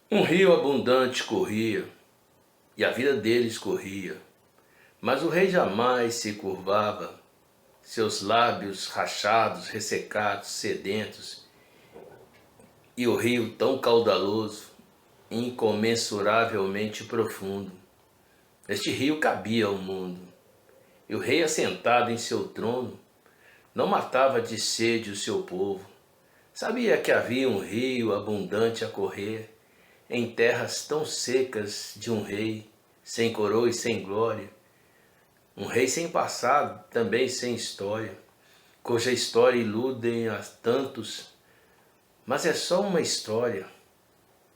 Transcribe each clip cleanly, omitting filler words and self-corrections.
Um rio abundante corria, e a vida deles corria, mas o rei jamais se curvava, seus lábios rachados, ressecados, sedentos, e o rio tão caudaloso, incomensuravelmente profundo. Neste rio cabia o mundo, e o rei assentado em seu trono não matava de sede o seu povo. Sabia que havia um rio abundante a correr em terras tão secas de um rei, sem coroa e sem glória, um rei sem passado, também sem história, cuja história iludem a tantos, mas é só uma história,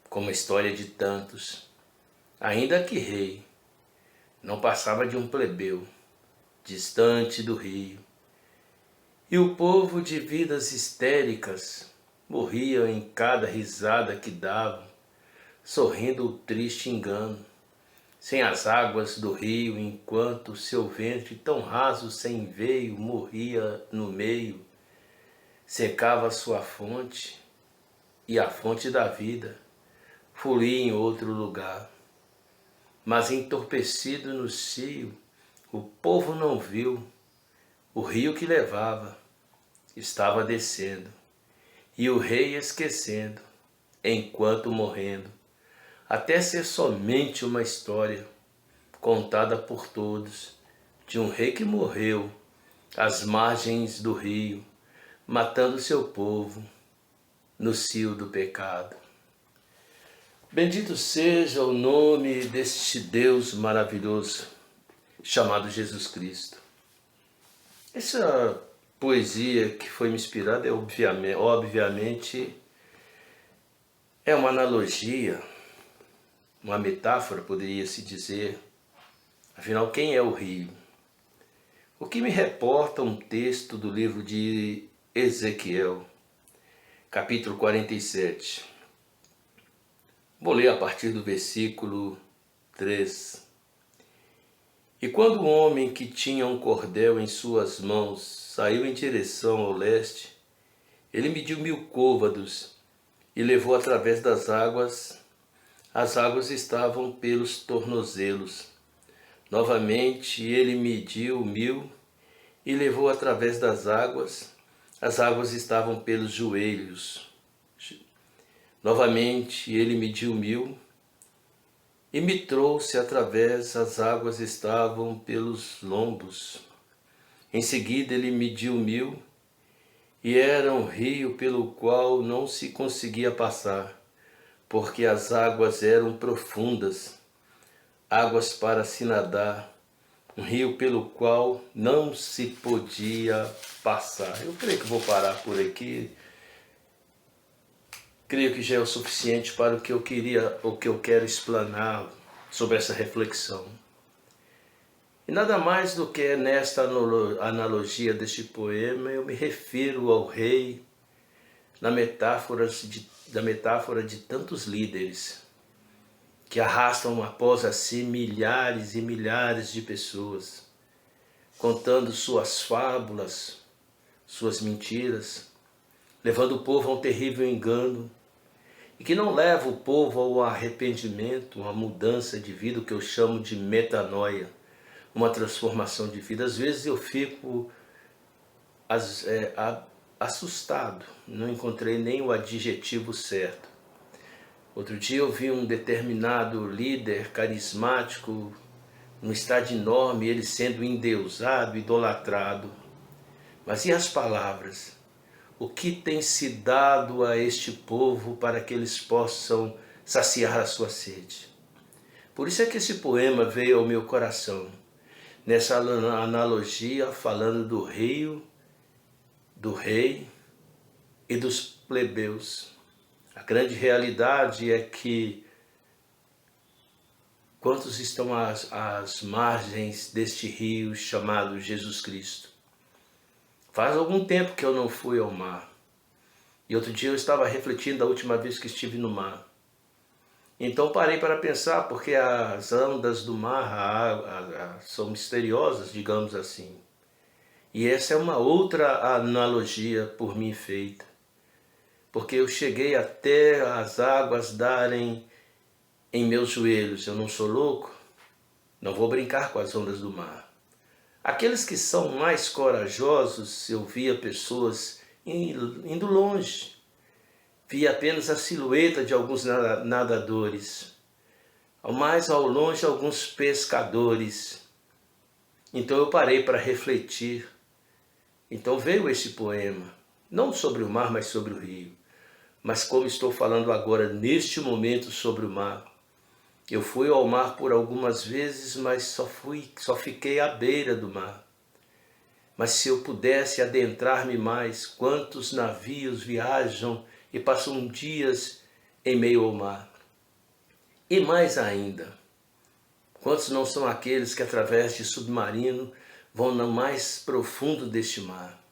como a história de tantos. Ainda que rei, não passava de um plebeu, distante do rio. E o povo de vidas histéricas morria em cada risada que davam, sorrindo o triste engano, sem as águas do rio, enquanto seu ventre tão raso sem veio morria no meio, secava sua fonte, e a fonte da vida fluía em outro lugar. Mas entorpecido no cio, o povo não viu o rio que levava, estava descendo, e o rei esquecendo, enquanto morrendo, até ser somente uma história contada por todos, de um rei que morreu às margens do rio, matando seu povo no cio do pecado. Bendito seja o nome deste Deus maravilhoso, chamado Jesus Cristo. Essa poesia que foi me inspirada é obviamente é uma analogia, uma metáfora, poderia-se dizer. Afinal, quem é o rio? O que me reporta um texto do livro de Ezequiel, capítulo 47. Vou ler a partir do versículo 3. E quando o homem que tinha um cordel em suas mãos saiu em direção ao leste, ele mediu 1000 côvados e levou através das águas. As águas estavam pelos tornozelos. Novamente ele mediu 1000 e levou através das águas. As águas estavam pelos joelhos. Novamente ele mediu 1000 e me trouxe através. As águas estavam pelos lombos. Em seguida ele mediu 1000 e era um rio pelo qual não se conseguia passar, porque as águas eram profundas, águas para se nadar, um rio pelo qual não se podia passar. Eu creio que vou parar por aqui. Creio que já é o suficiente para o que eu quero explanar sobre essa reflexão. E nada mais do que nesta analogia deste poema eu me refiro ao rei da metáfora de tantos líderes que arrastam após a si milhares e milhares de pessoas, contando suas fábulas, suas mentiras, levando o povo a um terrível engano, e que não leva o povo ao arrependimento, uma mudança de vida, o que eu chamo de metanoia, uma transformação de vida. Às vezes eu fico assustado, não encontrei nem o adjetivo certo. Outro dia eu vi um determinado líder carismático, num estádio enorme, ele sendo endeusado, idolatrado. Mas e as palavras? O que tem se dado a este povo para que eles possam saciar a sua sede? Por isso é que esse poema veio ao meu coração, nessa analogia falando do rio, do rei e dos plebeus. A grande realidade é que quantos estão às margens deste rio chamado Jesus Cristo? Faz algum tempo que eu não fui ao mar. E outro dia eu estava refletindo da última vez que estive no mar. Então parei para pensar, porque as ondas do mar são misteriosas, digamos assim. E essa é uma outra analogia por mim feita. Porque eu cheguei até as águas darem em meus joelhos, eu não sou louco? Não vou brincar com as ondas do mar. Aqueles que são mais corajosos, eu via pessoas indo longe. Via apenas a silhueta de alguns nadadores. Mais ao longe, alguns pescadores. Então eu parei para refletir. Então veio esse poema, não sobre o mar, mas sobre o rio. Mas como estou falando agora, neste momento, sobre o mar. Eu fui ao mar por algumas vezes, mas só fiquei à beira do mar. Mas se eu pudesse adentrar-me mais, quantos navios viajam e passam dias em meio ao mar? E mais ainda, quantos não são aqueles que através de submarino vão no mais profundo deste mar?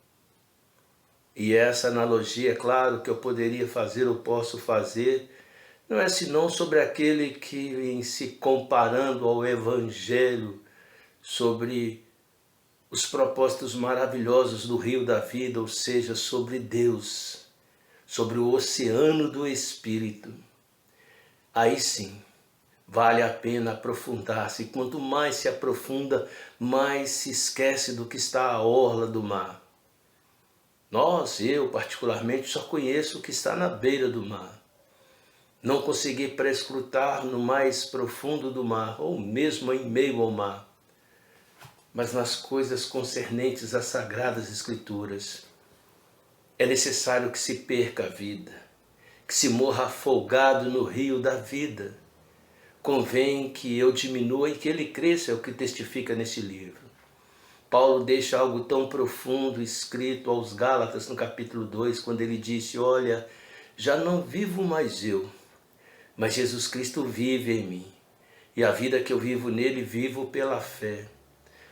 E essa analogia, é claro, que eu poderia fazer, eu posso fazer, não é senão sobre aquele que, em se comparando ao Evangelho, sobre os propósitos maravilhosos do rio da vida, ou seja, sobre Deus, sobre o oceano do Espírito. Aí sim, vale a pena aprofundar-se. Quanto mais se aprofunda, mais se esquece do que está à orla do mar. Eu particularmente, só conheço o que está na beira do mar. Não consegui prescrutar no mais profundo do mar, ou mesmo em meio ao mar, mas nas coisas concernentes às Sagradas Escrituras. É necessário que se perca a vida, que se morra afogado no rio da vida. Convém que eu diminua e que ele cresça, é o que testifica nesse livro. Paulo deixa algo tão profundo escrito aos Gálatas no capítulo 2, quando ele disse, olha, já não vivo mais eu, mas Jesus Cristo vive em mim, e a vida que eu vivo nele, vivo pela fé.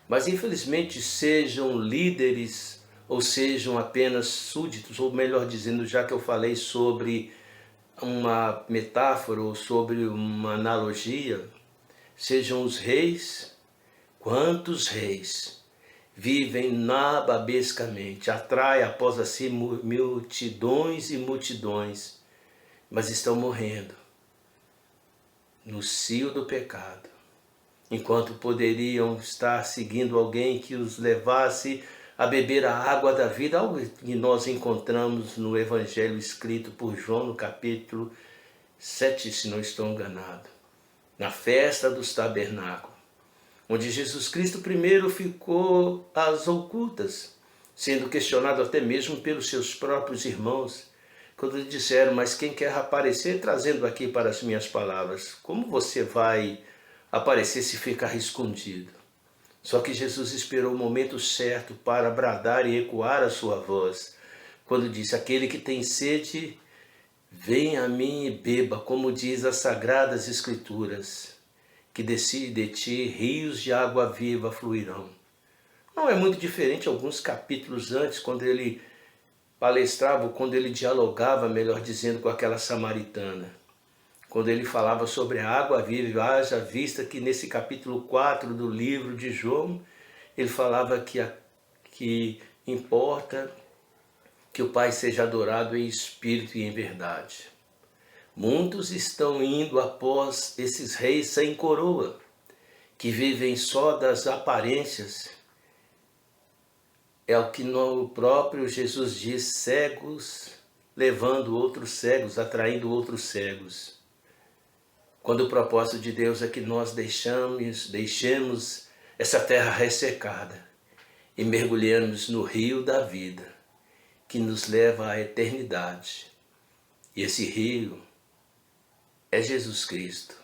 Mas infelizmente sejam líderes ou sejam apenas súditos, ou melhor dizendo, já que eu falei sobre uma metáfora ou sobre uma analogia, sejam os reis, quantos reis vivem nababescamente, atrai após si multidões e multidões, mas estão morrendo no cio do pecado, enquanto poderiam estar seguindo alguém que os levasse a beber a água da vida, algo que nós encontramos no Evangelho escrito por João no capítulo 7, se não estou enganado, na festa dos tabernáculos, onde Jesus Cristo primeiro ficou às ocultas, sendo questionado até mesmo pelos seus próprios irmãos, quando lhe disseram, mas quem quer aparecer, trazendo aqui para as minhas palavras, como você vai aparecer se ficar escondido? Só que Jesus esperou o momento certo para bradar e ecoar a sua voz, quando disse, aquele que tem sede, venha a mim e beba, como diz as Sagradas Escrituras, que de ti rios de água viva fluirão. Não é muito diferente alguns capítulos antes, quando ele palestrava, quando ele dialogava, melhor dizendo, com aquela samaritana. Quando ele falava sobre a água viva, haja vista que nesse capítulo 4 do livro de João, ele falava que importa que o Pai seja adorado em espírito e em verdade. Muitos estão indo após esses reis sem coroa, que vivem só das aparências. É o que o próprio Jesus diz, cegos levando outros cegos, atraindo outros cegos. Quando o propósito de Deus é que nós deixemos essa terra ressecada e mergulhemos no rio da vida, que nos leva à eternidade. E esse rio é Jesus Cristo.